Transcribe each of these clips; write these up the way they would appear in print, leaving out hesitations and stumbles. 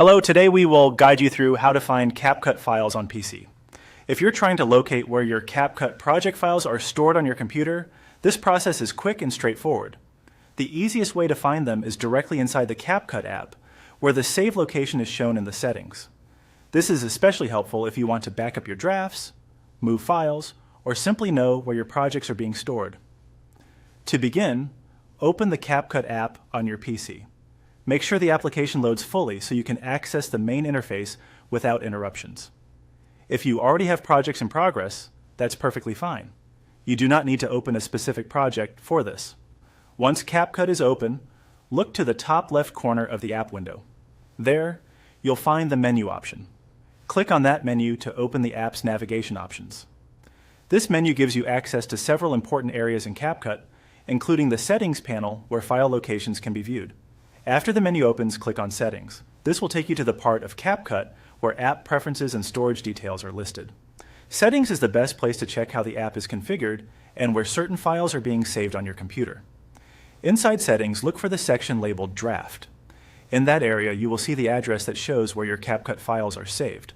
Hello, today we will guide you through how to find CapCut files on PC. If you're trying to locate where your CapCut project files are stored on your computer, this process is quick and straightforward. The easiest way to find them is directly inside the CapCut app, where the save location is shown in the settings. This is especially helpful if you want to back up your drafts, move files, or simply know where your projects are being stored. To begin, open the CapCut app on your PC. Make sure the application loads fully so you can access the main interface without interruptions. If you already have projects in progress, that's perfectly fine. You do not need to open a specific project for this. Once CapCut is open, look to the top left corner of the app window. There, you'll find the menu option. Click on that menu to open the app's navigation options. This menu gives you access to several important areas in CapCut, including the Settings panel where file locations can be viewed. After the menu opens, click on Settings. This will take you to the part of CapCut where app preferences and storage details are listed. Settings is the best place to check how the app is configured and where certain files are being saved on your computer. Inside Settings, look for the section labeled Draft. In that area, you will see the address that shows where your CapCut files are saved.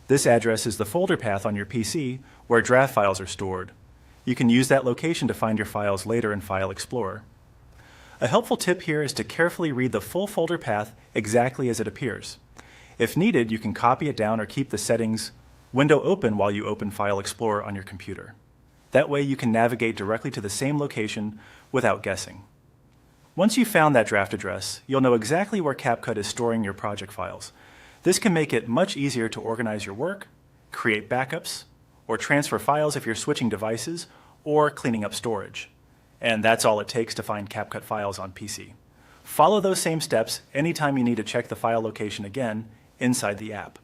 This address is the folder path on your PC where draft files are stored. You can use that location to find your files later in File Explorer. A helpful tip here is to carefully read the full folder path exactly as it appears. If needed, you can copy it down or keep the settings window open while you open File Explorer on your computer. That way you can navigate directly to the same location without guessing. Once you've found that draft address, you'll know exactly where CapCut is storing your project files. This can make it much easier to organize your work, create backups, or transfer files if you're switching devices or cleaning up storage. And that's all it takes to find CapCut files on PC. Follow those same steps anytime you need to check the file location again inside the app.